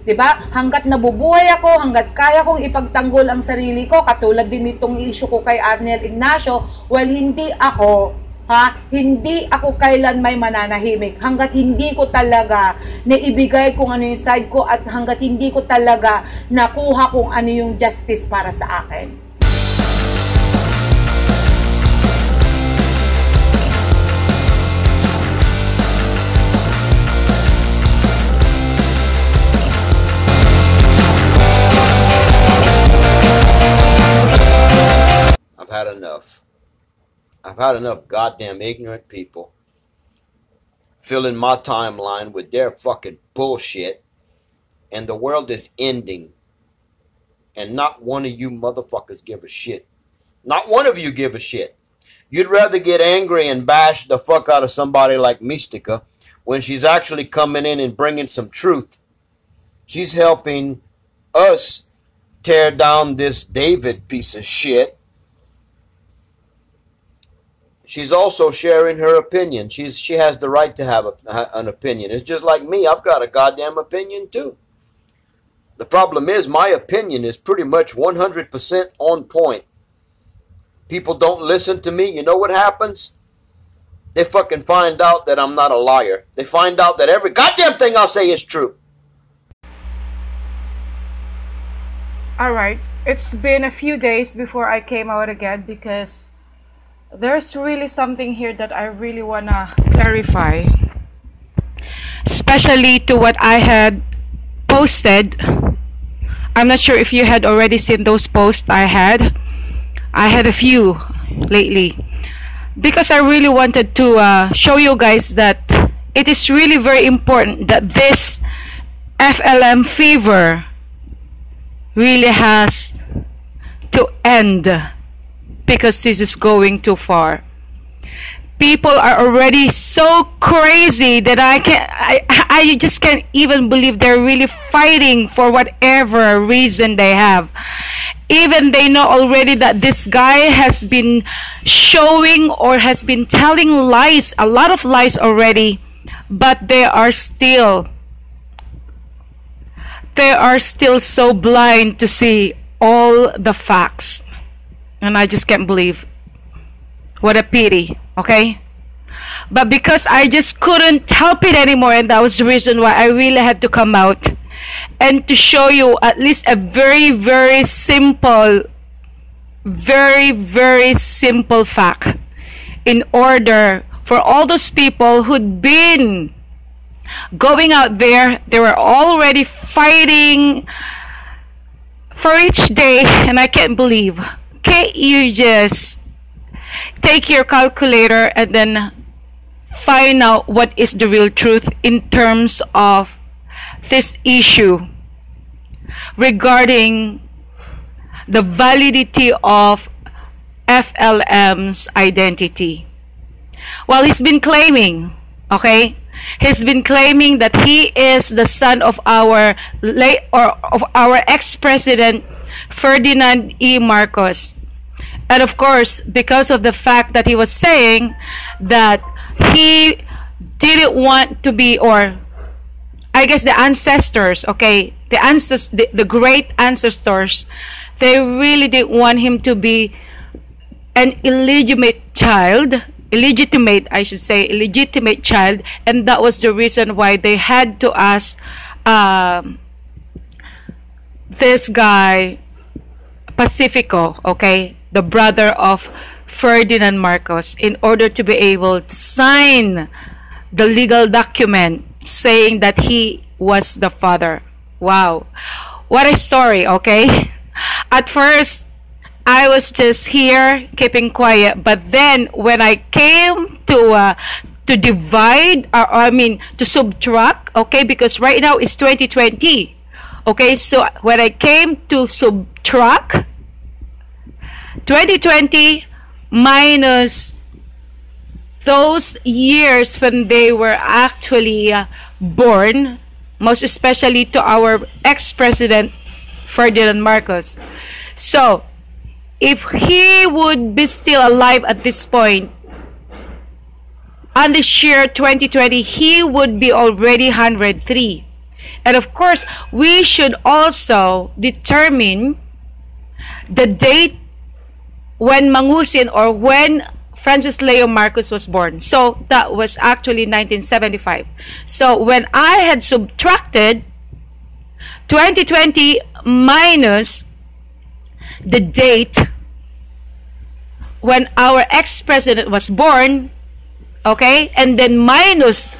'Diba? Hanggat nabubuhay ako, hanggat kaya kong ipagtanggol ang sarili ko, katulad din nitong issue ko kay Arnel Ignacio, well, hindi ako kailan may mananahimik. Hanggat hindi ko talaga naibigay kung ano yung side ko at hanggat hindi ko talaga nakuha kung ano yung justice para sa akin. I've had enough. I've had enough goddamn ignorant people filling my timeline with their fucking bullshit, and the world is ending. And not one of you motherfuckers give a shit. Not one of you give a shit. You'd rather get angry and bash the fuck out of somebody like Mystica when she's actually coming in and bringing some truth. She's helping us tear down this David piece of shit. She's also sharing her opinion. She has the right to have an opinion. It's just like me. I've got a goddamn opinion too. The problem is my opinion is pretty much 100% on point. People don't listen to me. You know what happens? They fucking find out that I'm not a liar. They find out that every goddamn thing I'll say is true. Alright, it's been a few days before I came out again because there's really something here that I really wanna clarify, especially to what I had posted. I'm not sure if you had already seen those posts I had a few lately, because I really wanted to show you guys that it is really very important that this FLM fever really has to end, because this is going too far. People are already so crazy that I just can't even believe they're really fighting for whatever reason they have. Even they know already that this guy has been showing or has been telling lies, a lot of lies already, but they are still so blind to see all the facts. And I just can't believe. What a pity, okay? But because I just couldn't help it anymore, and that was the reason why I really had to come out and to show you at least a very, very simple fact, in order for all those people who'd been going out there, they were already fighting for each day, and I can't believe. Can't you just take your calculator and then find out what is the real truth in terms of this issue regarding the validity of FLM's identity? Well, he's been claiming, okay? He's been claiming that he is the son of our ex-president Ferdinand E. Marcos. And of course, because of the fact that he was saying that he didn't want to be, or I guess the ancestors, okay, the great ancestors, they really didn't want him to be an illegitimate child, and that was the reason why they had to ask this guy Pacifico, okay, the brother of Ferdinand Marcos, in order to be able to sign the legal document saying that he was the father. Wow, what a story, okay? At first, I was just here keeping quiet, but then when I came to divide, to subtract, okay, because right now it's 2020, okay, so when I came to subtract 2020 minus those years when they were actually born, most especially to our ex-president Ferdinand Marcos. So if he would be still alive at this point, on this year 2020, he would be already 103. And of course, we should also determine the date when Mangusin or when Francis Leo Marcos was born. So that was actually 1975. So when I had subtracted 2020 minus the date when our ex-president was born, okay, and then minus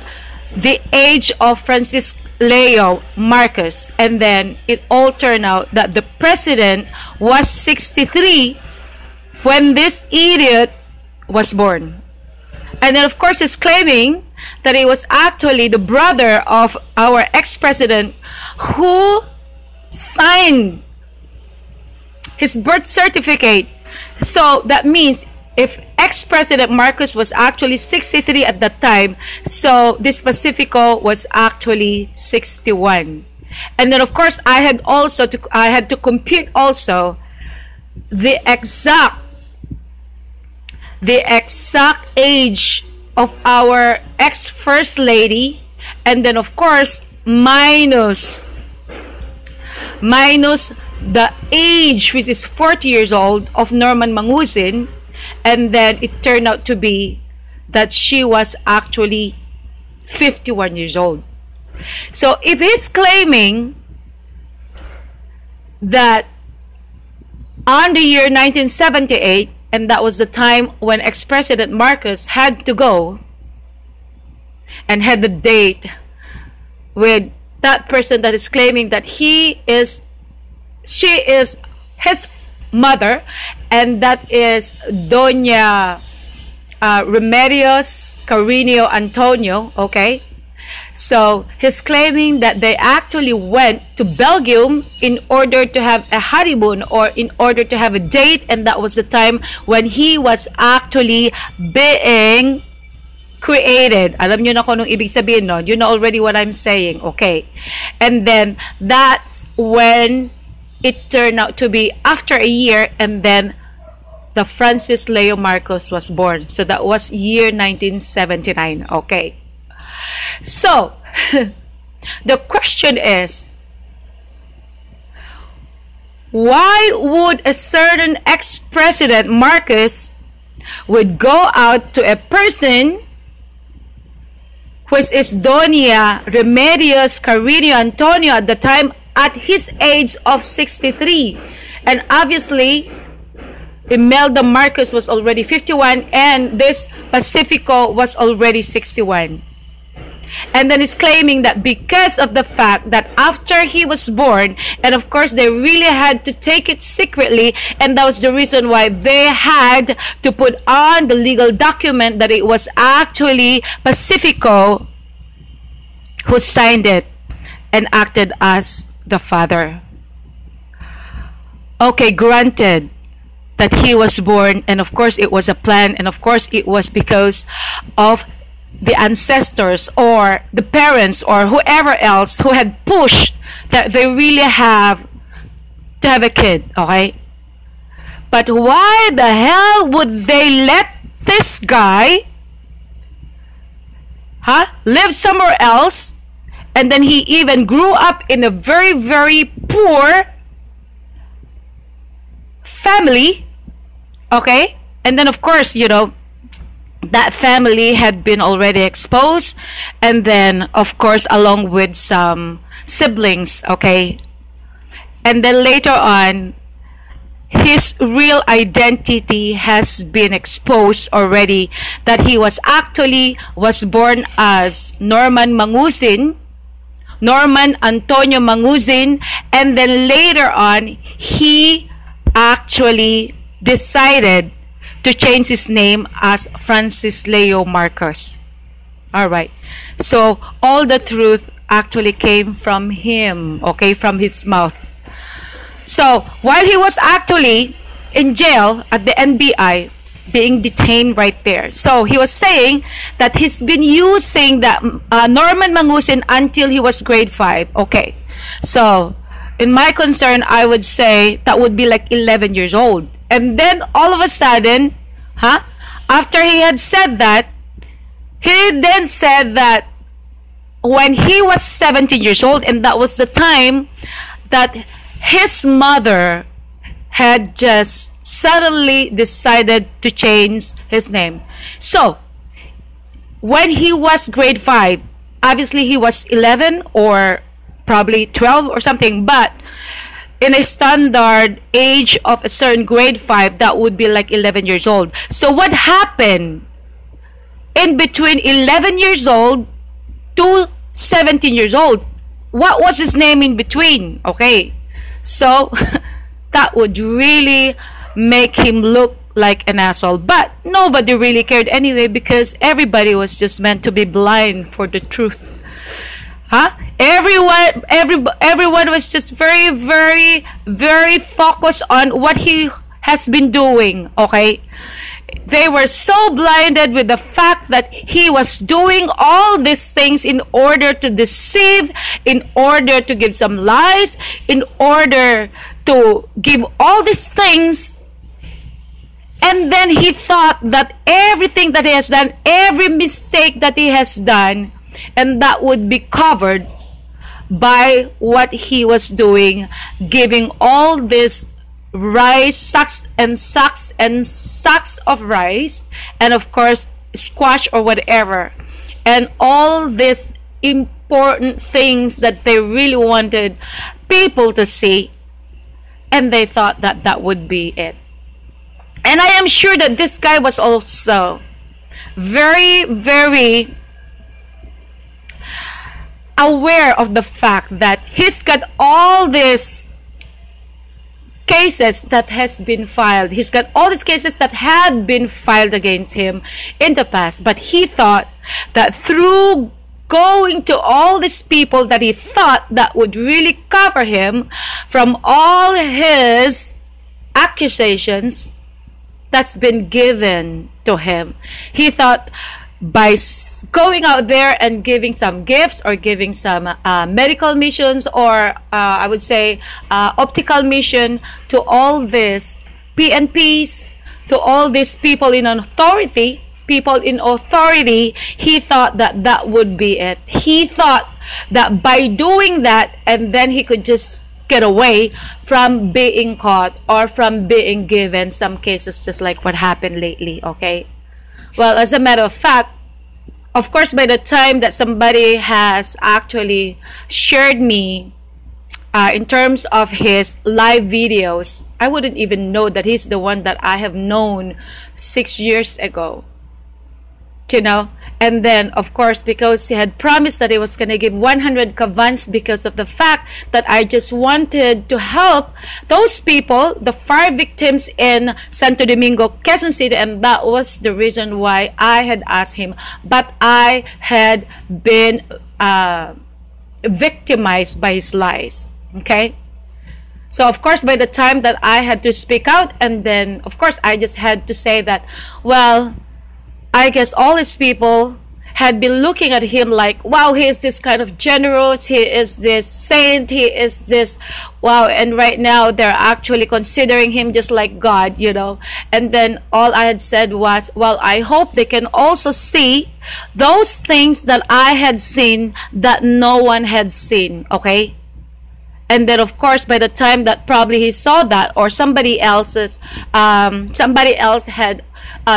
the age of Francis Leo Marcos, and then it all turned out that the president was 63 when this idiot was born. And then of course he's claiming that he was actually the brother of our ex-president who signed his birth certificate. So that means if ex-president Marcos was actually 63 at that time, so this Pacifico was actually 61. And then of course I had to compute also the exact age of our ex-first lady, and then of course minus the age, which is 40 years old, of Norman Mangusin, and then it turned out to be that she was actually 51 years old. So if he's claiming that on the year 1978, and that was the time when ex-president Marcos had to go and had the date with that person that is claiming that she is his mother, and that is Doña Remedios Carino Antonio, okay? So he's claiming that they actually went to Belgium in order to have a honeymoon or in order to have a date, and that was the time when he was actually being created. Alam nyo na kung anong ibig sabihin, no? You know already what I'm saying, okay? And then that's when it turned out to be after a year, and then the Francis Leo Marcos was born. So that was year 1979, okay? So the question is, why would a certain ex-president Marcos would go out to a person which is Doña Remedios Carino Antonio at the time at his age of 63? And obviously Imelda Marcos was already 51 and this Pacifico was already 61. And then he's claiming that because of the fact that after he was born, and of course they really had to take it secretly, and that was the reason why they had to put on the legal document that it was actually Pacifico who signed it and acted as the father. Okay, granted that he was born, and of course it was a plan, and of course it was because of the ancestors or the parents or whoever else who had pushed that they really have to have a kid, okay? But why the hell would they let this guy live somewhere else, and then he even grew up in a very, very poor family, okay? And then of course, you know, that family had been already exposed, and then of course along with some siblings, okay? And then later on his real identity has been exposed already, that he was born as Norman Mangusin, Norman Antonio Mangusin, and then later on he actually decided to change his name as Francis Leo Marcos. Alright, so all the truth actually came from him, okay, from his mouth. So while he was actually in jail at the NBI, being detained right there, so he was saying that he's been using that Norman Mangusin until he was grade 5. Okay, so in my concern, I would say that would be like 11 years old. And then all of a sudden, after he had said that, he then said that when he was 17 years old, and that was the time that his mother had just suddenly decided to change his name. So when he was grade 5, obviously he was 11 or probably 12 or something, but in a standard age of a certain grade 5, that would be like 11 years old. So what happened in between 11 years old to 17 years old? What was his name in between? Okay, so that would really make him look like an asshole, but nobody really cared anyway, because everybody was just meant to be blind for the truth. Everyone was just very focused on what he has been doing. Okay, they were so blinded with the fact that he was doing all these things in order to deceive, in order to give some lies, in order to give all these things. And then he thought that everything that he has done, every mistake that he has done, and that would be covered by what he was doing, giving all this rice, sacks and sacks and sacks of rice, and of course squash or whatever, and all these important things that they really wanted people to see, and they thought that that would be it. And I am sure that this guy was also very aware of the fact that he's got all these cases that has been filed. He's got all these cases that had been filed against him in the past. But he thought that through going to all these people that he thought that would really cover him from all his accusations that's been given to him, he thought by going out there and giving some gifts or giving some medical missions, or I would say optical mission to all these PNPs, to all these people in authority, he thought that that would be it. He thought that by doing that, and then he could just get away from being caught or from being given some cases just like what happened lately. Okay, well, as a matter of fact, of course, by the time that somebody has actually shared me in terms of his live videos, I wouldn't even know that he's the one that I have known 6 years ago, you know. And then, of course, because he had promised that he was going to give 100 kavans because of the fact that I just wanted to help those people, the fire victims in Santo Domingo, Quezon City, and that was the reason why I had asked him. But I had been victimized by his lies, okay? So, of course, by the time that I had to speak out, and then, of course, I just had to say that, well, I guess all these people had been looking at him like, wow, he is this kind of generous, he is this saint, he is this, wow, and right now they're actually considering him just like God, you know. And then all I had said was, well, I hope they can also see those things that I had seen that no one had seen, okay? And then, of course, by the time that probably he saw that, or somebody else had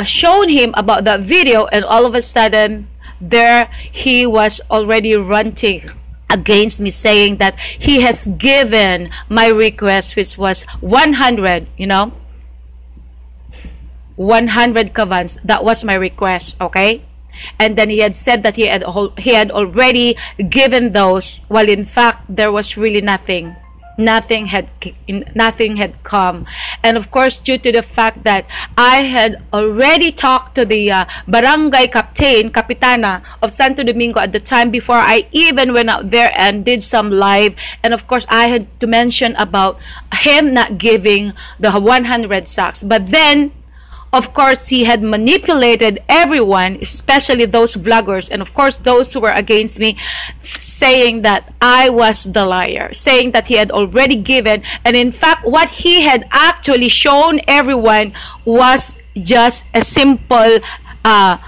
shown him about that video, and all of a sudden there he was already ranting against me, saying that he has given my request, which was 100, you know, 100 kavans. That was my request, okay? And then he had said that he had already given those, while in fact there was really nothing. Nothing had come. And of course, due to the fact that I had already talked to the barangay kapitana of Santo Domingo at the time, before I even went out there and did some live, and of course I had to mention about him not giving the 100 sacks. But then, of course, he had manipulated everyone, especially those vloggers, and of course those who were against me, saying that I was the liar, saying that he had already given, and in fact what he had actually shown everyone was just a simple bond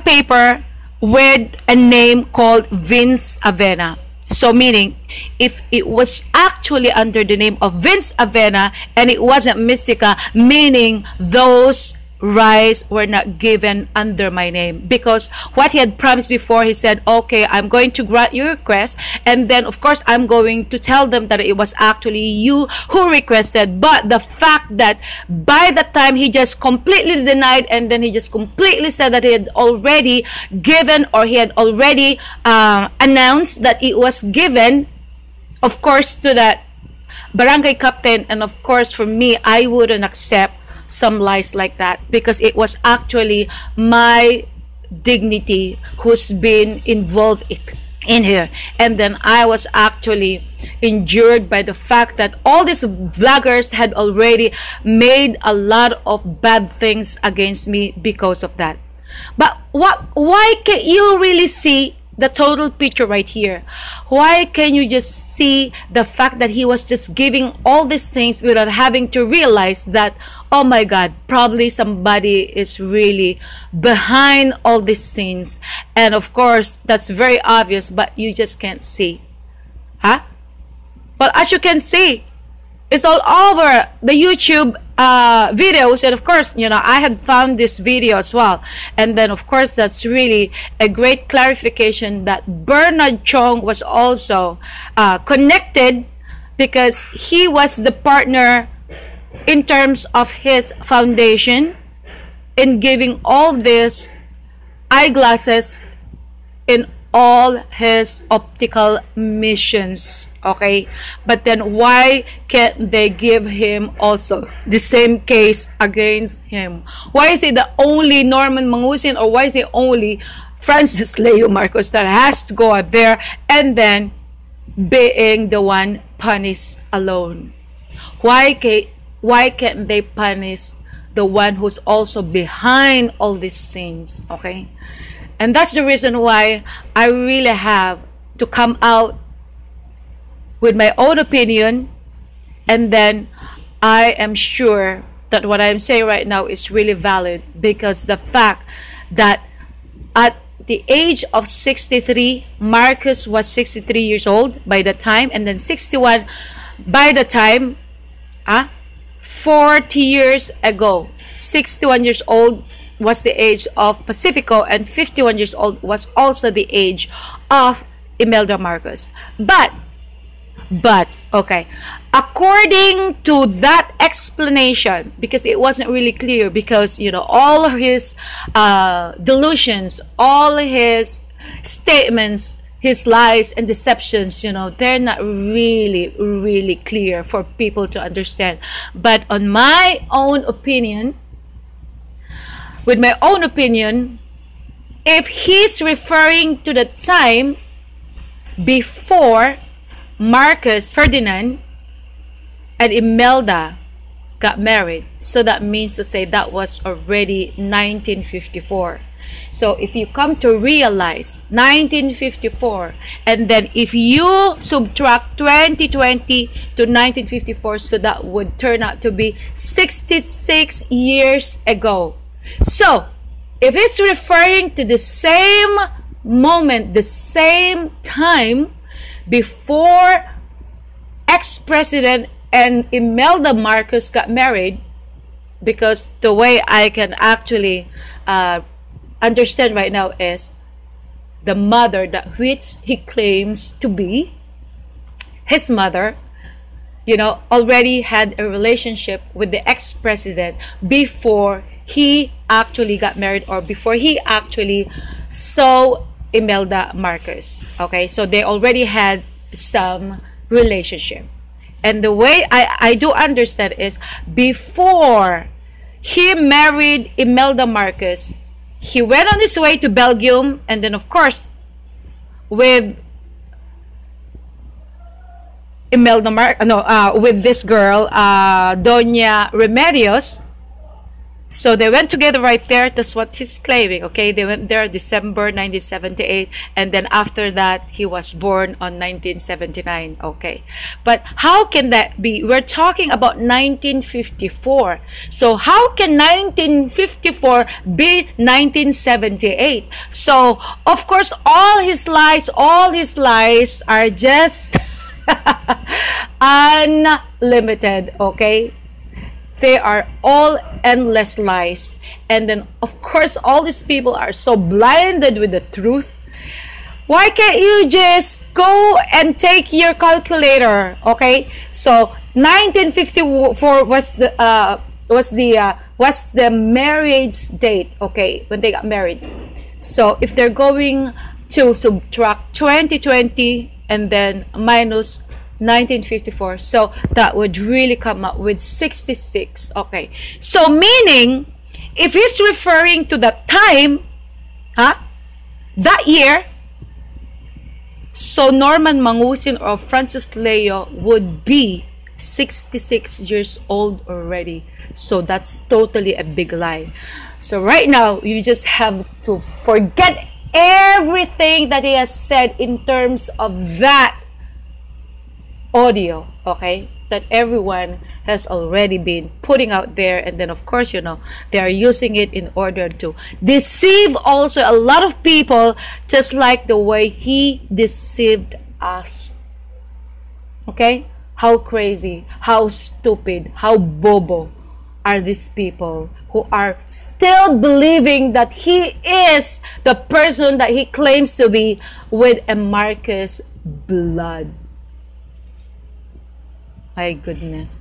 paper with a name called Vince Avena. So meaning, if it was actually under the name of Vince Avena and it wasn't Mystica, meaning those rights were not given under my name, because what he had promised before, he said, okay, I'm going to grant your request, and then of course I'm going to tell them that it was actually you who requested. But the fact that by the time he just completely denied, and then he just completely said that he had already given, or he had already announced that it was given, of course, to that barangay captain. And of course for me, I wouldn't accept some lies like that, because it was actually my dignity who's been involved in here. And then I was actually injured by the fact that all these vloggers had already made a lot of bad things against me because of that. But why can't you really see the total picture right here? Why can you just see the fact that he was just giving all these things without having to realize that, oh my God, probably somebody is really behind all these scenes? And of course, that's very obvious, but you just can't see. Huh? Well, as you can see, it's all over the YouTube videos. And of course, you know, I had found this video as well. And then of course, that's really a great clarification that Bernard Chong was also connected, because he was the partner in terms of his foundation in giving all these eyeglasses in all his optical missions. Okay, but then why can't they give him also the same case against him? Why is it the only Norman Mangusin, or why is it only Francis Leo Marcos that has to go out there and then being the one punished alone? Why can't they punish the one who's also behind all these things? Okay, and that's the reason why I really have to come out with my own opinion. And then I am sure that what I'm saying right now is really valid, because the fact that at the age of 63, Marcos was 63 years old by the time, and then 61 by the time, 40 years ago, 61 years old was the age of Pacifico, and 51 years old was also the age of Imelda Marcos. But okay, according to that explanation, because it wasn't really clear, because you know, all his delusions, all his statements, his lies and deceptions, you know, they're not really clear for people to understand. But on my own opinion, with my own opinion, if he's referring to the time before Marcos Ferdinand and Imelda got married, so that means to say that was already 1954. So if you come to realize 1954, and then if you subtract 2020 to 1954, so that would turn out to be 66 years ago. So if it's referring to the same moment, the same time before ex-president and Imelda Marcos got married, because the way I can actually understand right now is the mother that which he claims to be his mother, you know, already had a relationship with the ex-president before he actually got married, or before he actually saw Imelda Marcos. Okay, so they already had some relationship. And the way I do understand is, before he married Imelda Marcos, he went on his way to Belgium, and then of course with with this girl, Doña Remedios, So they went together right there. That's what he's claiming. Okay, they went there December 1978, and then after that he was born on 1979. Okay, but how can that be? We're talking about 1954. So how can 1954 be 1978? So of course all his lies are just unlimited. Okay, they are all endless lies. And then of course all these people are so blinded with the truth. Why can't you just go and take your calculator? Okay, so 1954 was the marriage date, okay, when they got married. So if they're going to subtract 2020 and then minus 1954, so that would really come up with 66. Okay, so meaning if he's referring to that time, that year, so Norman Mangusin or Francis Leo would be 66 years old already. So that's totally a big lie. So right now you just have to forget everything that he has said in terms of that audio, okay, that everyone has already been putting out there. And then of course, you know, they are using it in order to deceive also a lot of people, just like the way he deceived us. Okay, how crazy, how stupid, how bobo are these people who are still believing that he is the person that he claims to be with a Marcos blood. My goodness.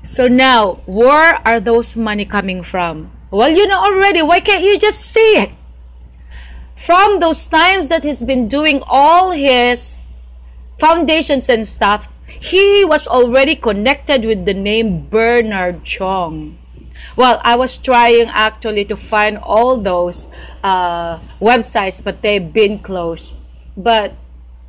So now, where are those money coming from? Well, you know already. Why can't you just see it? From those times that he's been doing all his foundations and stuff, he was already connected with the name Bernard Chong. Well, I was trying actually to find all those websites, but they've been closed. But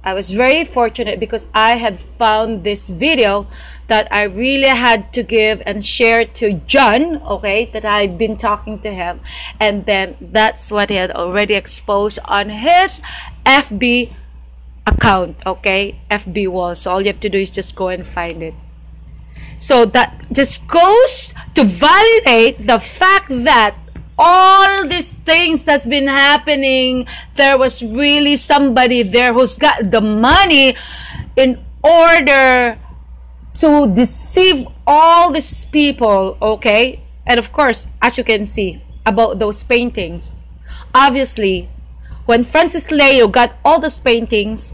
I was very fortunate because I had found this video that I really had to give and share to John, okay, that I've been talking to him. And then that's what he had already exposed on his FB account, okay, FB wall. So all you have to do is just go and find it. So that just goes to validate the fact that all these things that's been happening, there was really somebody there who's got the money in order to deceive all these people, okay? And of course, as you can see about those paintings, obviously when Francis Leo got all those paintings,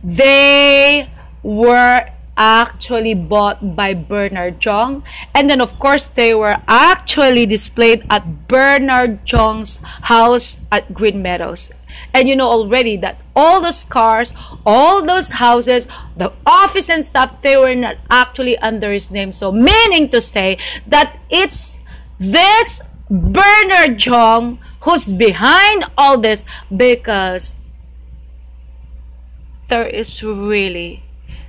they were actually bought by Bernard Chong, and then of course they were actually displayed at Bernard Chong's house at Green Meadows. And you know already that all those cars, all those houses, the office and stuff, they were not actually under his name. So meaning to say that it's this Bernard Chong who's behind all this, because there is really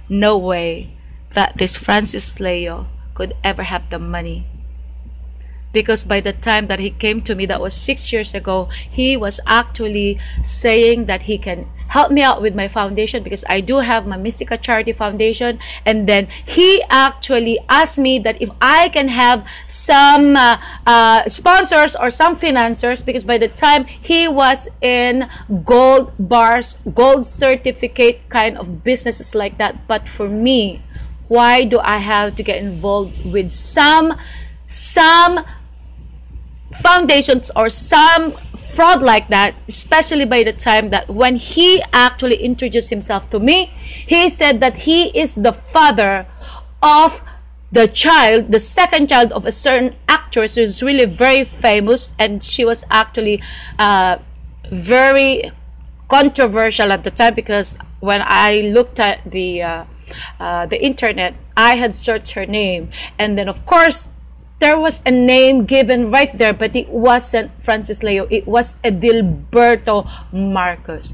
no way that this Francis Leo could ever have the money. Because by the time that he came to me, that was 6 years ago, he was actually saying that he can help me out with my foundation, because I do have my Mystica Charity Foundation. And then he actually asked me that if I can have some sponsors or some financiers, because by the time he was in gold bars, gold certificate kind of businesses like that. But for me, why do I have to get involved with some foundations or some fraud like that, especially by the time that when he actually introduced himself to me, he said that he is the father of the child, the second child of a certain actress who's really very famous, and she was actually very controversial at the time, because when I looked at the internet, I had searched her name, and then of course there was a name given right there, but it wasn't Francis Leo, it was Edilberto Marcos.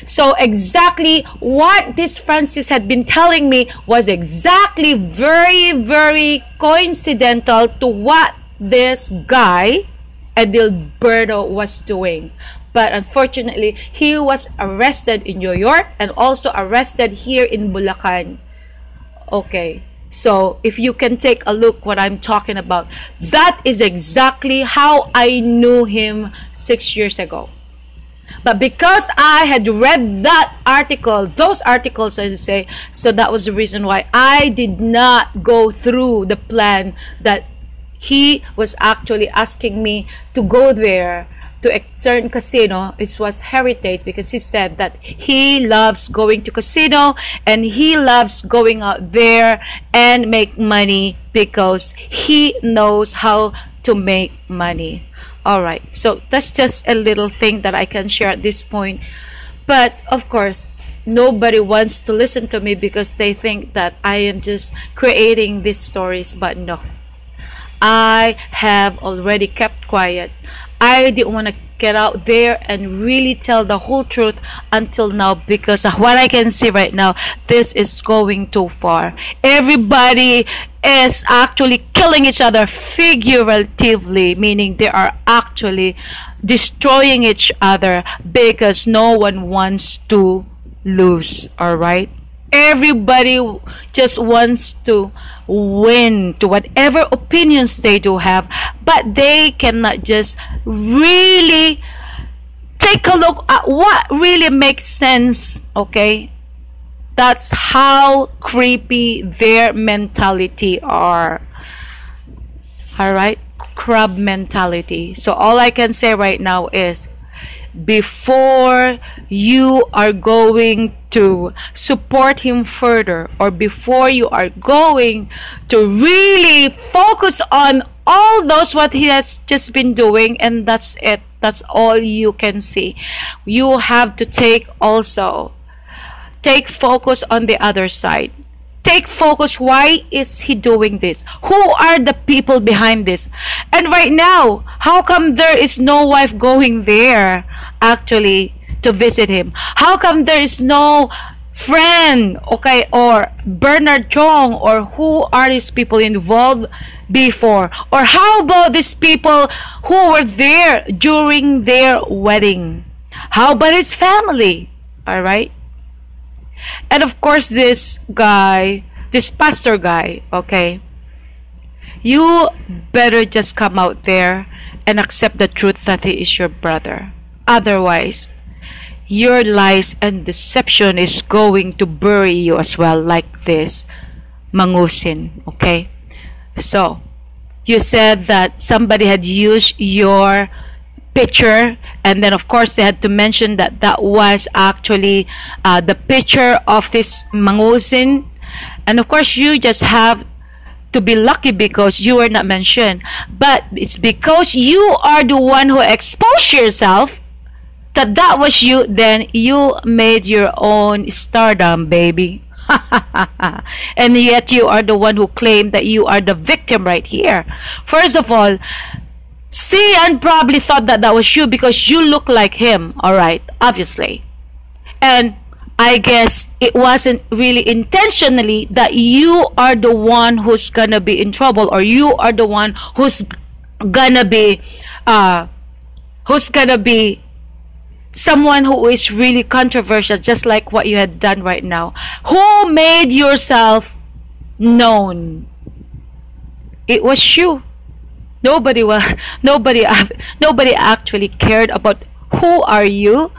So exactly what this Francis had been telling me was exactly very, very coincidental to what this guy, Edilberto, was doing. But unfortunately, he was arrested in New York and also arrested here in Bulacan. Okay, so if you can take a look what I'm talking about, that is exactly how I knew him 6 years ago. But because I had read that article, those articles, I should say, so that was the reason why I did not go through the plan that he was actually asking me to go there to a certain casino. It was Heritage, because he said that he loves going to casino and he loves going out there and make money because he knows how to make money. Alright, so that's just a little thing that I can share at this point. But of course, nobody wants to listen to me because they think that I am just creating these stories. But no, I have already kept quiet. I didn't want to get out there and really tell the whole truth until now, because of what I can see right now, this is going too far. Everybody is actually killing each other figuratively, meaning they are actually destroying each other because no one wants to lose. All right, everybody just wants to win to whatever opinions they do have, but they cannot just really take a look at what really makes sense. Okay, that's how creepy their mentality are. All right, crab mentality. So all I can say right now is, before you are going to support him further, or before you are going to really focus on all those what he has just been doing, and that's it, that's all you can see, you have to take focus on the other side. Take focus, why is he doing this? Who are the people behind this? And right now, how come there is no wife going there actually to visit him? How come there is no friend, okay, or Bernard Chong, or who are these people involved before? Or how about these people who were there during their wedding? How about his family? All right. And of course, this guy, this pastor guy, okay, you better just come out there and accept the truth that he is your brother. Otherwise, your lies and deception is going to bury you as well, like this Mangusin. Okay, so you said that somebody had used your picture, and then of course they had to mention that that was actually the picture of this Mangusin, and of course you just have to be lucky because you were not mentioned. But it's because you are the one who exposed yourself that was you, then you made your own stardom, baby. And yet you are the one who claimed that you are the victim right here. First of all, Cian probably thought that was you because you look like him, alright, obviously. And I guess it wasn't really intentionally that you are the one who's gonna be in trouble, or you are the one who's gonna be someone who is really controversial, just like what you had done right now. Who made yourself known? It was you. Nobody actually cared about who are you,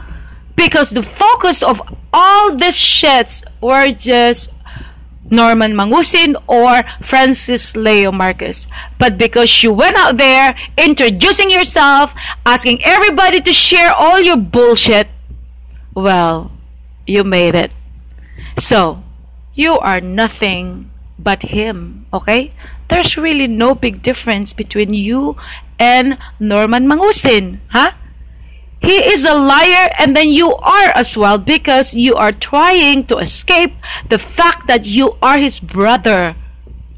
because the focus of all these shits were just Norman Mangusin or Francis Leo Marquez. But because you went out there introducing yourself, asking everybody to share all your bullshit, well, you made it. So you are nothing but him, okay? There's really no big difference between you and Norman Mangusin, huh? He is a liar, and then you are as well, because you are trying to escape the fact that you are his brother.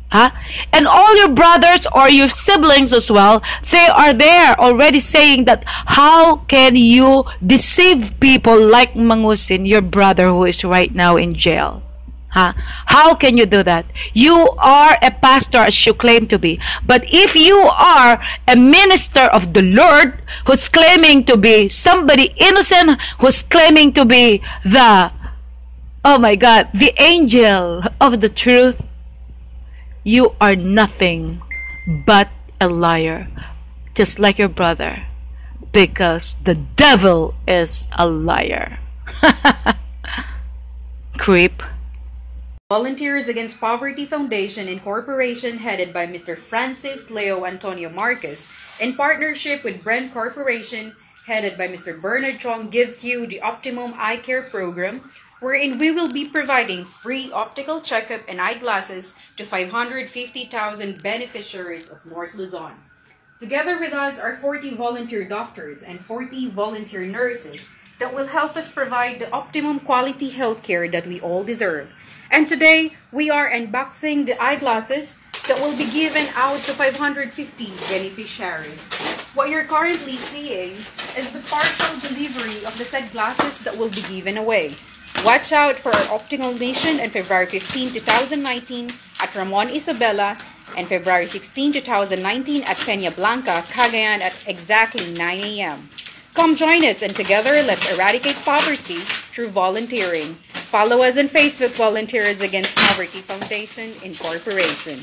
Huh? And all your brothers or your siblings as well, they are there already saying that how can you deceive people like Mangusin, your brother who is right now in jail? Huh? How can you do that? You are a pastor as you claim to be. But if you are a minister of the Lord who's claiming to be somebody innocent, who's claiming to be the, oh my God, the angel of the truth, you are nothing but a liar, just like your brother, because the devil is a liar. Creep. Volunteers Against Poverty Foundation Incorporation, headed by Mr. Francis Leo Antonio Marcos, in partnership with Brent Corporation, headed by Mr. Bernard Chong, gives you the Optimum Eye Care Program, wherein we will be providing free optical checkup and eyeglasses to 550,000 beneficiaries of North Luzon. Together with us are 40 volunteer doctors and 40 volunteer nurses that will help us provide the optimum quality healthcare that we all deserve. And today, we are unboxing the eyeglasses that will be given out to 550 beneficiaries. What you're currently seeing is the partial delivery of the said glasses that will be given away. Watch out for our optical mission on February 15, 2019 at Ramon Isabela and February 16, 2019 at Peña Blanca, Cagayan at exactly 9 a.m. Come join us and together let's eradicate poverty through volunteering. Follow us on Facebook, Volunteers Against Poverty Foundation Incorporation.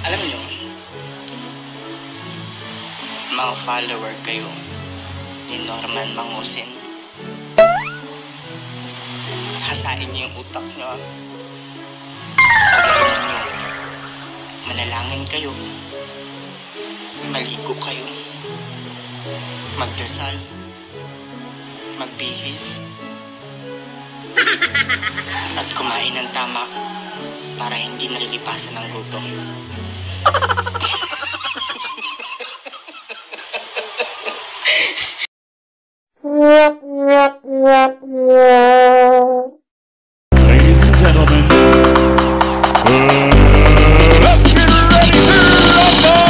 Alam nyo, mga follower kayo ni Norman Mangusin. Hasain nyo yung utak nyo. Pagalingan nyo. Manalangin kayo. Maligo kayo. Magdasal. Magbihis. At kumain ng tama para hindi nalilipasan ng gutom. Ladies and gentlemen, let's get ready to rumble!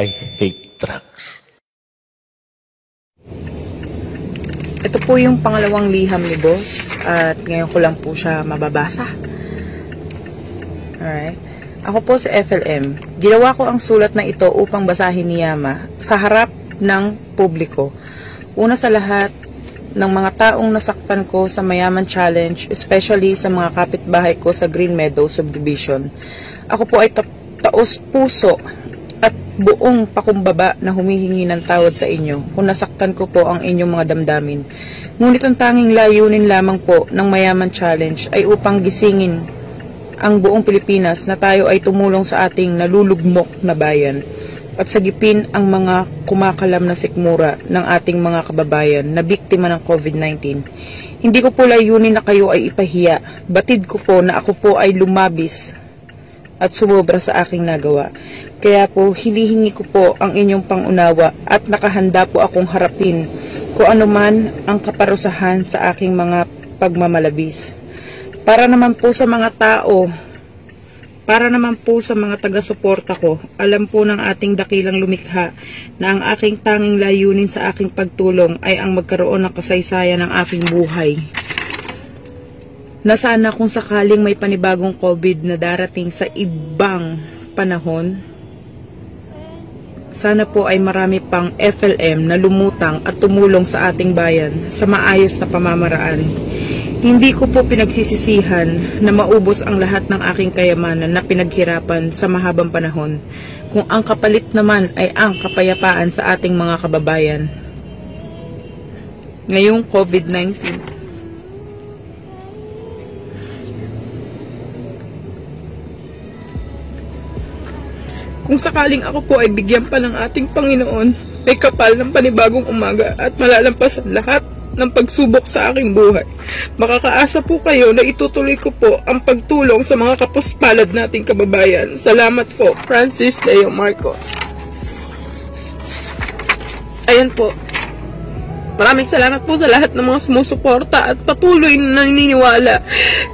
I hate drugs. Ito po yung pangalawang liham ni Boss at ngayon ko lang po siya mababasa. Alright. Ako po sa FLM. Ginawa ko ang sulat na ito upang basahin ni Yama sa harap ng publiko. Una sa lahat, ng mga taong nasaktan ko sa Mayaman Challenge, especially sa mga kapitbahay ko sa Green Meadow Subdivision. Ako po ay taos puso at buong pakumbaba na humihingi ng tawad sa inyo kung nasaktan ko po ang inyong mga damdamin. Ngunit ang tanging layunin lamang po ng Mayaman Challenge ay upang gisingin ang buong Pilipinas na tayo ay tumulong sa ating nalulugmok na bayan at sagipin ang mga kumakalam na sikmura ng ating mga kababayan na biktima ng COVID-19. Hindi ko po layunin na kayo ay ipahiya. Batid ko po na ako po ay lumabis at sumobra sa aking nagawa. Kaya po, hinihingi ko po ang inyong pangunawa at nakahanda po akong harapin kung ano man ang kaparusahan sa aking mga pagmamalabis. Para naman po sa mga tao, para naman po sa mga taga-suporta ko, alam po ng ating dakilang lumikha na ang aking tanging layunin sa aking pagtulong ay ang magkaroon ng kasaysayan ng aking buhay. Na sana kung sakaling may panibagong COVID na darating sa ibang panahon, Sana po ay marami pang FLM na lumutang at tumulong sa ating bayan sa maayos na pamamaraan. Hindi ko po pinagsisisihan na maubos ang lahat ng aking kayamanan na pinaghirapan sa mahabang panahon, kung ang kapalit naman ay ang kapayapaan sa ating mga kababayan. Ngayong COVID-19. Kung sakaling ako po ay bigyan pa ng ating Panginoon, may kapal ng panibagong umaga at malalampasan lahat ng pagsubok sa aking buhay, makakaasa po kayo na itutuloy ko po ang pagtulong sa mga kapuspalad nating kababayan. Salamat po, Francis Leo Marcos. Ayan po. Maraming salamat po sa lahat ng mga sumusuporta at patuloy na naniniwala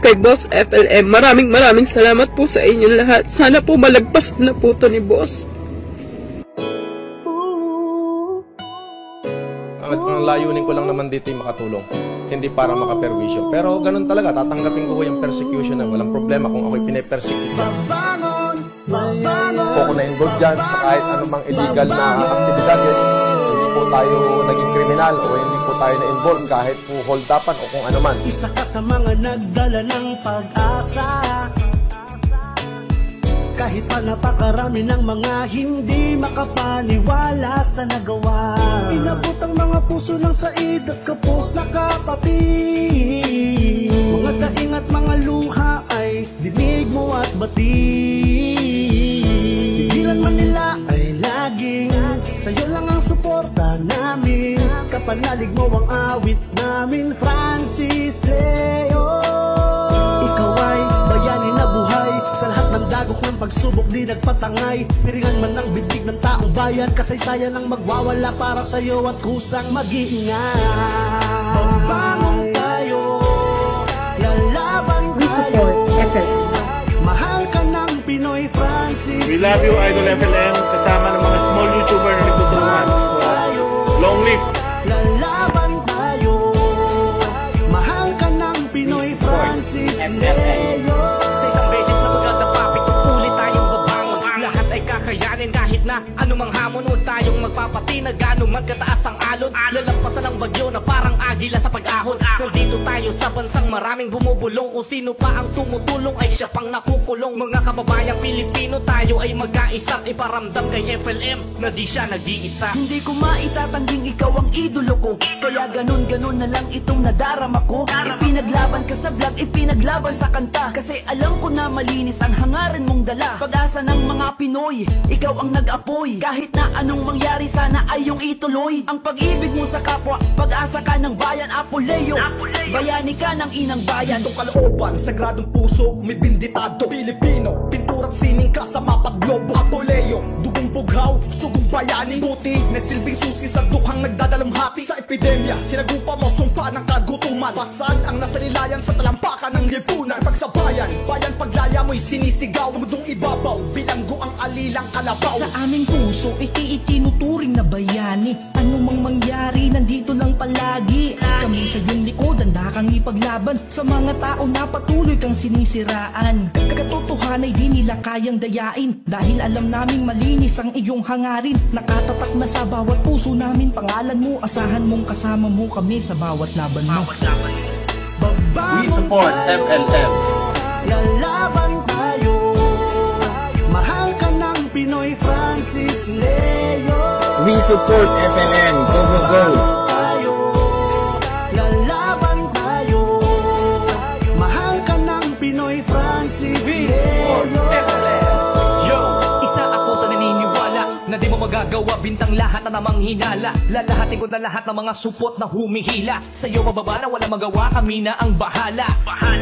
kay Boss FLM. Maraming salamat po sa inyong lahat. Sana po malagpasan na po to ni Boss. Ang layunin ko lang naman dito ay makatulong, hindi para makaperwisyo. Pero ganun talaga, tatanggapin ko yung persecution na walang problema kung ako'y pinapersecute. Ako na-involved dyan sa kahit anumang illegal na aktibidades. Hindi po tayo naging kriminal o hindi po tayo na-involved kahit po hold-upan o kung ano man. Isa ka sa mga nagdala ng pag-asa, kahit pa napakarami ng mga hindi makapaniwala sa nagawa. Inabot ang mga puso ng said at kapos na kapatid. Mga daing at mga luha ay dinig mo at batid. Tigilan man nila ay laging sa'yo lang ang suporta namin. Kapanalig mo ang awit namin, Francis Leo. Ikaw ay bayani na buhay sa lahat ng dagok ng pagsubok, di nagpatangay. Piringan man ng bibig ng taong bayan, kasaysayan ang magwawala para sa'yo at kusang mag-iingat. Pagbangon tayo, lalaban tayo. We support FLM. Mahal ka ng Pinoy, Francis. We love you, Idol FLM, kasama ng mga small YouTuber na nagtutulungan. So, long live! Lalaban tayo, mahal ka ng Pinoy, Francis Leo. Sa isang beses na magkatapapit, ulit tayong babangon. Lahat ay kakayanin kahit na anumang hamon. Huwag tayong magpapatinag, anuman kataas ang alon. Lalampasan ang bagyo na parang agila sa pag-ahon. Nandito tayo sa bansang maraming bumubulong. Kung sino pa ang tumutulong ay siya pang nakukulong. Mga kababayang Pilipino, tayo ay magkaisa at iparamdam kay FLM na di siya nag-iisa. Hindi ko maitatanging ikaw ang idolo ko, kaya ganun na lang itong nadarama ko. Ipinaglaban ka sa vlog, ipinaglaban sa kanta, kasi alam ko na malinis ang hangarin mong dala. Pag-asa ng mga Pinoy, ikaw ang nag-apoy. Kahit na anong mangyari, sana ay yung ituloy ang pag-ibig mo sa kapwa. Pag-asa ka ng bayan, Apoleo. Bayani ka ng inang bayan. Itong kalooban, sagradong puso, may binditado Pilipino, pintura't sining ka sa mapat globo. Apoleo, dugong bughaw, sugong bayani. Buti, nagsilbing susi sa dukhang nagdadalamhati. Sa epidemya, sinagupa mo sumpa ng kagutuman. Pasan ang nasa nilayan sa talampakan ng lipunan. Pagsabayan, bayan paglaya mo'y sinisigaw. Sa mundong ibabaw, bilanggo ang alilang kalabaw. Sa aming puso, itinuturing na bayani. Ano mang mangyari, nandito lang palagi. Kami sa iyong likod, handa kang ipaglaban sa mga tao na patuloy kang sinisiraan. Katotohanan ay di nila kayang dayain, dahil alam naming malinis ang iyong hangarin. Nakatatak na sa bawat puso namin pangalan mo. Asahan mong kasama mo kami sa bawat laban mo. We support FLM. Lalaban tayo, mahal ka ng Pinoy, Francis Leo. We support FLM. Go, go, go! Lalaban tayo, mahal ka ng Pinoy, Francis Leo. Yo, isa ako sa naniniwala na di mo magagawa bintang lahat na namang hinala. Lalahatin ko na lahat ng mga supot na humihila. Sa'yo mababa na wala magawa, kami na ang bahala.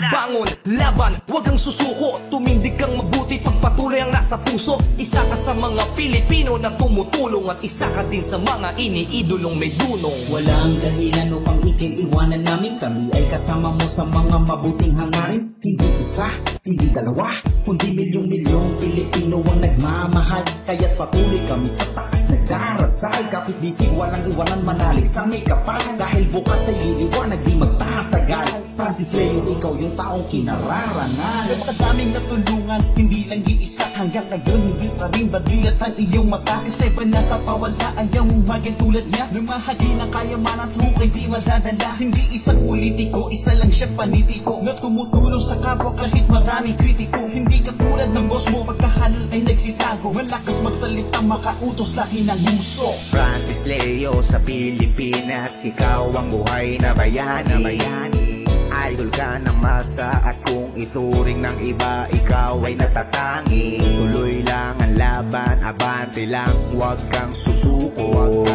Bangon, laban, huwag kang susuko. Tumindig kang mabuti, pagpatuloy ang nasa puso. Isa ka sa mga Pilipino na tumutulong, at isa ka din sa mga iniidolong may dunong. Walang dahilan upang ikiiwanan namin. Kami ay kasama mo sa mga mabuting hangarin. Hindi isa, hindi dalawa, kundi milyong-milyong Pilipino ang nagmamahal. Kaya't patuloy kami sa taas nagdarasal. Kapit bisig walang iwanan, manalig sa may kapal. Dahil bukas ay liliwanag, di magtatagal. Francis Leo, ikaw yung taong kinararangan. Napakadaming natulungan, hindi lang iisa. Hanggang ngayon, hindi pa rin badilat ang iyong mata. Kasi ba nasa pawala, ayaw mong maging tulad niya. Lumahagi ng kayamanan sa hukay di madadala. Hindi isang politiko, isa lang siya panitiko na tumutulong sa kapwa kahit maraming kritiko. Hindi katulad ng boss mo, pagkahalal ay nagsitago. Malakas magsalita, makautos laki ng gusto. Francis Leo sa Pilipinas, ikaw ang buhay na bayani. Idol ka ng masa at kung ituring ng iba, ikaw ay natatangi. Tuloy lang ang laban, abante lang, huwag kang susuko.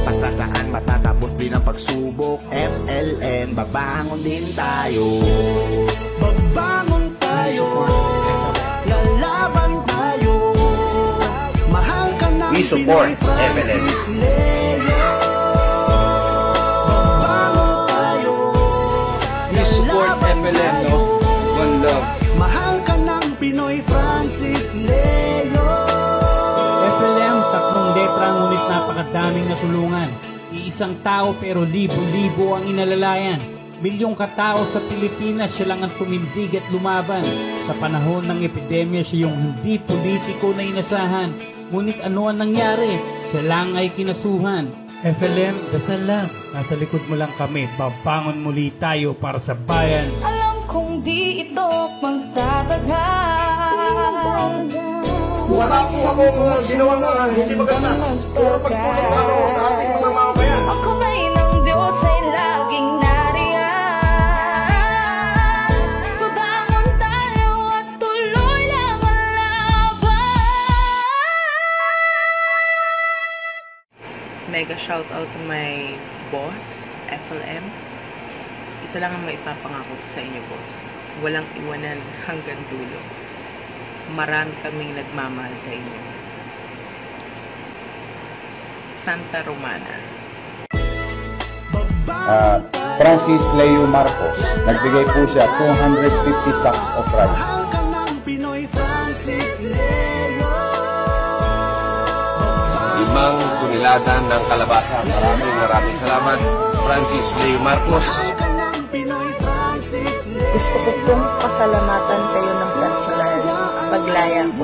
Pasasaan matatapos din ang pagsubok. FLM, babangon din tayo. Babangon tayo, lalaban tayo. Mahal ka ng We support FLM. We support FLM, no? One love. Mahal ka ng Pinoy Francis Leo. FLM, tatlong letra ngunit napakadaming natulungan. Iisang tao pero libo-libo ang inalalayan. Milyong katao sa Pilipinas, siya lang ang tumindig at lumaban. Sa panahon ng epidemya, siya yung hindi politiko na inasahan. Ngunit ano ang nangyari? Siya lang ay kinasuhan. FLM, dasal lang. Nasa likod mo lang kami. Babangon muli tayo para sa bayan. Alam kong di ito magtatagal. Wala po akong ginawa na hindi maganda. Puro pagpulong ako sa ating mga mamayan. Ang kamay ng Diyos ay laging nariyan. Babangon tayo at tuloy lang ang laban. Mega shout out to my boss, FLM. Isa lang ang maipapangako ko sa inyo, boss. Walang iwanan hanggang dulo. Marami kaming nagmamahal sa inyo. Santa Romana. Francis Leo Marcos, nagbigay po siya 250 sacks of rice. Mahal ka ng Pinoy Francis Leo. 5 kunilatan ng kalabasa. Maraming salamat, Francis Leo Marcos. Gusto ko pong pasalamatan kayo ng personal paglaya ko.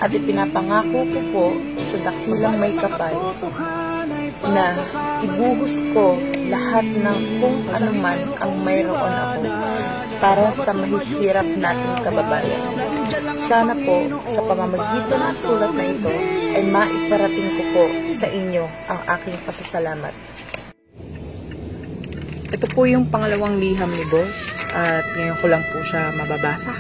At ipinapangako ko po sa dakilang may kapal na ibuhos ko lahat ng kung anuman ang mayroon ako para sa mahihirap nating kababayan. Sana po sa pamamagitan ng sulat na ito ay maiparating ko po sa inyo ang aking pasasalamat. Ito po yung pangalawang liham ni boss at ngayon ko lang po siya mababasa.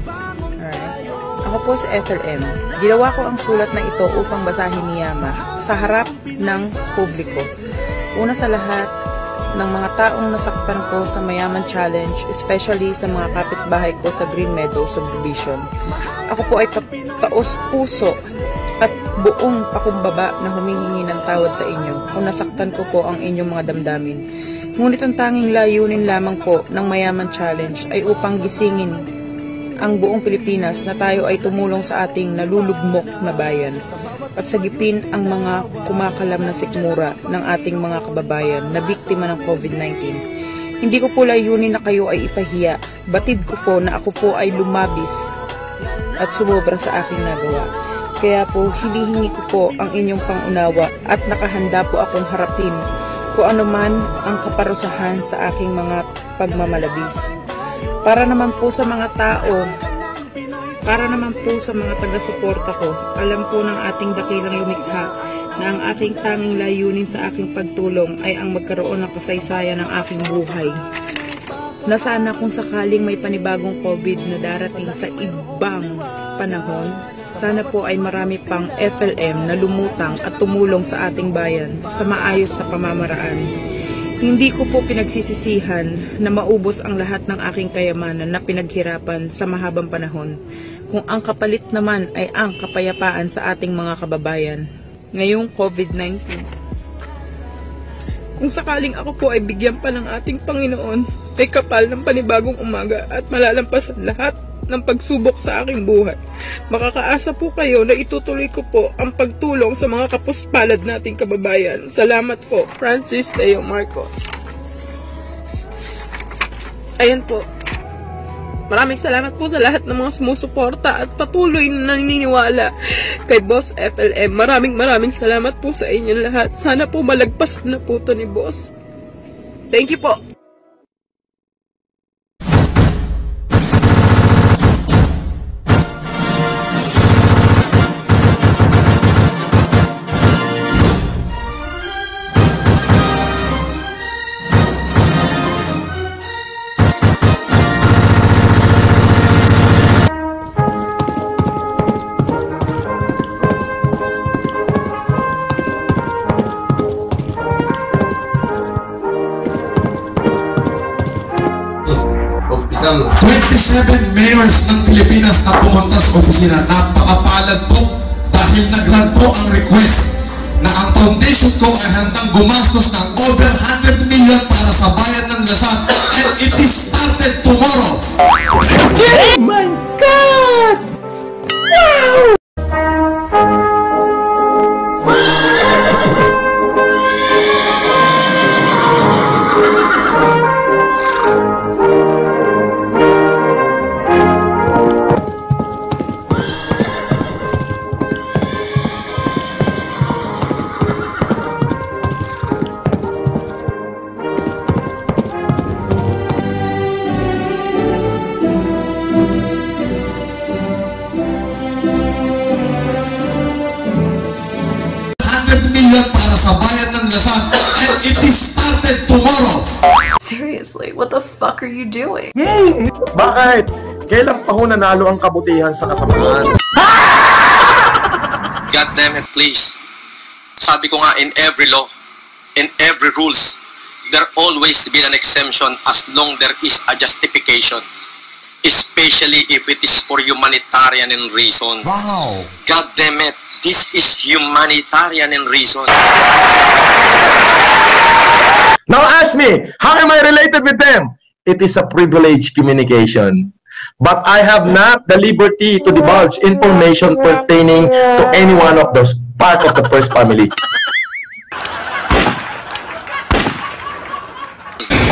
Alright. Ako po sa FLM. Ginawa ko ang sulat na ito upang basahin ni Yama sa harap ng publiko. Una sa lahat, ng mga taong nasaktan ko sa Mayaman Challenge, especially sa mga kapitbahay ko sa Green Meadow Subdivision. Ako po ay taos puso at buong pakumbaba na humihingi ng tawad sa inyo kung nasaktan ko po ang inyong mga damdamin. Ngunit ang tanging layunin lamang po ng Mayaman Challenge ay upang gisingin ang buong Pilipinas na tayo ay tumulong sa ating nalulugmok na bayan at sagipin ang mga kumakalam na sikmura ng ating mga kababayan na biktima ng COVID-19. Hindi ko po layunin na kayo ay ipahiya. Batid ko po na ako po ay lumabis at sumobra sa aking nagawa. Kaya po, hinihingi ko po ang inyong pangunawa at nakahanda po akong harapin kung anuman ang kaparusahan sa aking mga pagmamalabis. Para naman po sa mga tao, para naman po sa mga taga-suporta ko, alam po ng ating dakilang lumikha na ang aking tanging layunin sa aking pagtulong ay ang magkaroon ng kasaysayan ng aking buhay. Na sana kung sakaling may panibagong COVID na darating sa ibang panahon, sana po ay marami pang FLM na lumutang at tumulong sa ating bayan sa maayos na pamamaraan. Hindi ko po pinagsisisihan na maubos ang lahat ng aking kayamanan na pinaghirapan sa mahabang panahon, kung ang kapalit naman ay ang kapayapaan sa ating mga kababayan ngayong COVID-19. Kung sakaling ako po ay bigyan pa ng ating Panginoon, may kapal ng panibagong umaga at malalampasan lahat ng pagsubok sa aking buhay, makakaasa po kayo na itutuloy ko po ang pagtulong sa mga kapuspalad nating kababayan. Salamat po, Francis Leo Marcos. Ayan po. Maraming salamat po sa lahat ng mga sumusuporta at patuloy na naniniwala kay Boss FLM. Maraming salamat po sa inyong lahat. Sana po malagpasan na po to ni Boss. Thank you po. Mayors ng Pilipinas na pumunta sa opisina. Napakapalad po dahil nag-run po ang request na ang foundation ko ay handang gumastos ng over 100 million para sa bayan ng Lasal, and it is started tomorrow. Oh my God! Wow! Seriously, what the fuck are you doing? Bakit? Kailan pa ho nanalo ang kabutihan sa kasamaan? God damn it, please. Sabi ko nga, in every law, in every rules, there always been an exemption as long there is a justification. Especially if it is for humanitarian reason. Wow! God damn it, this is humanitarian reason. Now ask me, how am I related with them? It is a privileged communication. But I have not the liberty to divulge information pertaining to any one of those part of the first family.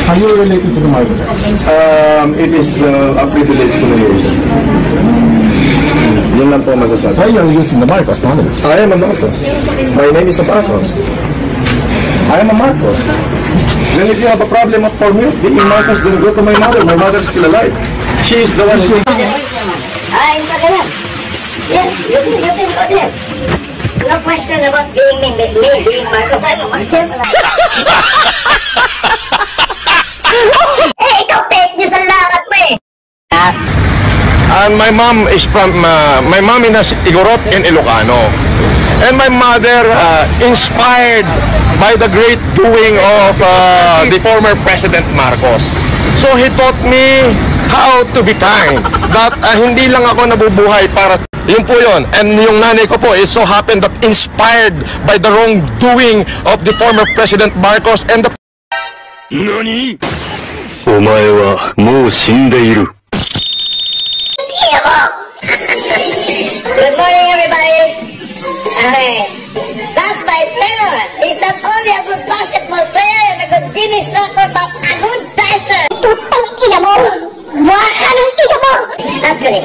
Are you related to the Marcos? It is a privileged communication. Yun lang po masasabi. Why are you using the Marcos family? I am a Marcos. My name is a Marcos. I am a Marcos. Then if you have a problem for me being Marcos, then go to my mother. My mother is still alive. She is the one who... Yes, you can go there. No question about being being Marcos. I'm a Marcos. Eh, ikaw fake news ang lakad mo eh. And my mom is from, my mom is Igorot in Ilocano. And my mother, inspired by the great doing of the former President Marcos. So he taught me how to be kind. That hindi lang ako nabubuhay para... Yun po yun. And yung nanay ko po is so happened that inspired by the wrongdoing of the former President Marcos and the... NANI?! お前はもう死んでいる。 Good morning, everybody. Okay. Last vice mayor is not only a good basketball player and a good gymnast rocker, but a good dancer. Tutang ina mo! Waka ng ina mo! Actually,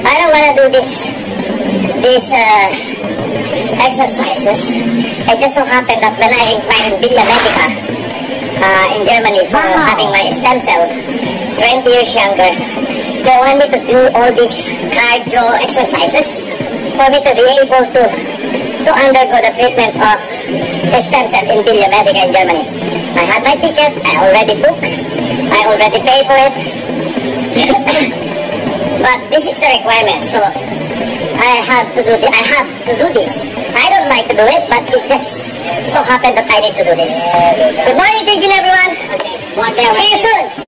I don't wanna do these exercises. It just so happened that when I inquired Villa Medica in Germany for having my stem cell 20 years younger, they want me to do all these cardio exercises for me to be able to undergo the treatment of stem cell in Villa Medica in Germany. I had my ticket, I already booked, I already paid for it. But this is the requirement, so I have to do this. I don't like to do it, but it just so happened that I need to do this. Good morning, Tijin, everyone. See you soon.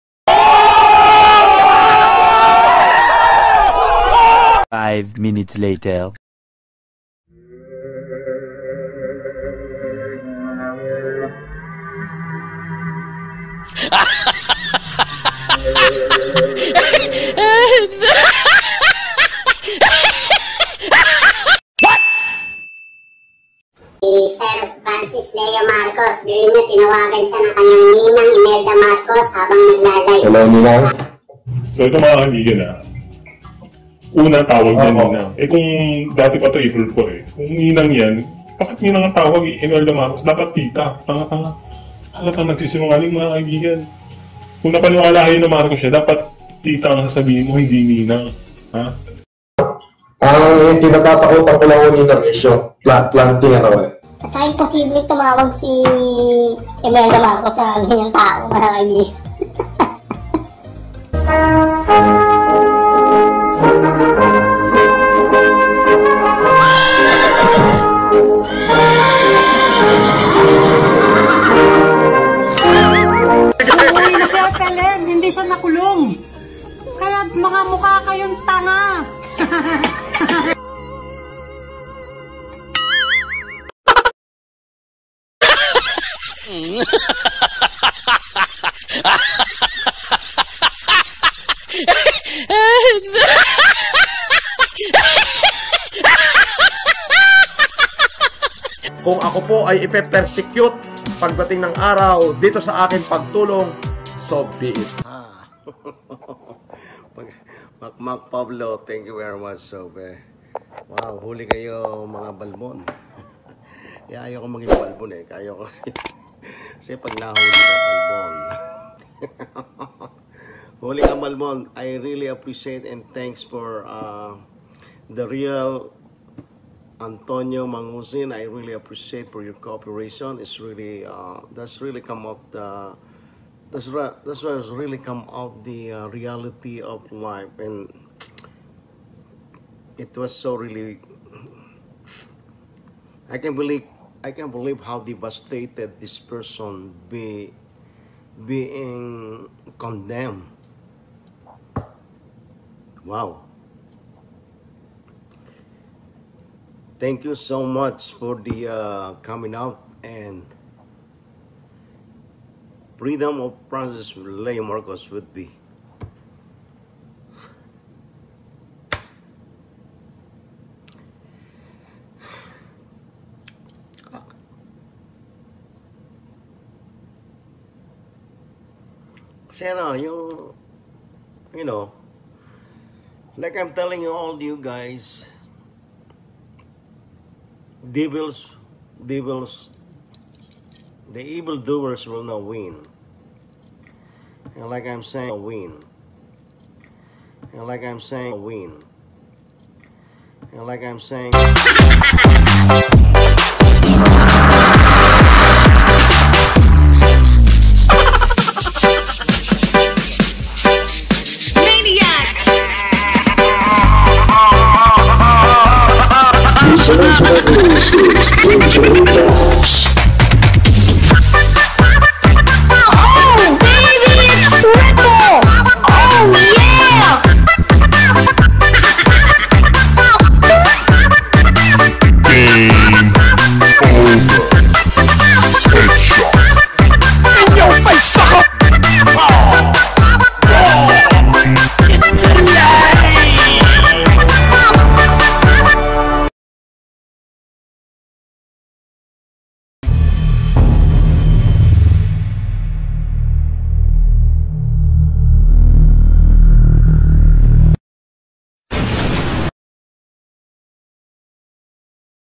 5 minutes later. Sir Francis Leo Marcos, bilhin niyo tinawagan siya ng kanyang ninang Imelda Marcos habang Hello, Ninang. So ito mga kaibigan una tawag niya Ninang. Eh kung dati pa ito April 4 kung Ninang yan, bakit Ninang ang tawag Imelda Marcos? Dapat tita. Tanga-tanga. Halatang nagsisinungaling mga kaibigan. Kung napaniwala kayo na Marcos siya, dapat tita ang sasabihin mo, hindi Ninang. Ha? Ang kinatatakutan ko lang Ninang is yung planting At saka imposible tumawag si Imelda Marcos sa ganyang tao, mga kaibigan. Uwi na siya, Pelem. Hindi siya nakulong. Kaya mga mukha kayong tanga. Kung ako po ay ipe-persecute pagdating ng araw dito sa akin pagtulong, so be it. Mac Pablo, thank you very much, Sobe. Wow, huli kayo mga balbon. Ayaw ko maging balbon Ayaw ko kasi pag nahuli ka balbon. Huli ka balbon. I really appreciate and thanks for the real Antonio Mangusin. I really appreciate for your cooperation. It's really that's really come out that's really come out the reality of life, and it was so really I can't believe how devastated this person being condemned. Wow. Thank you so much for the coming out and freedom of Francis Leo Marcos would be. Kasi you know, like I'm telling you all you guys, devils, the evildoers will not win. And like I'm saying, win. And like I'm saying, win. And like I'm saying. Maniac!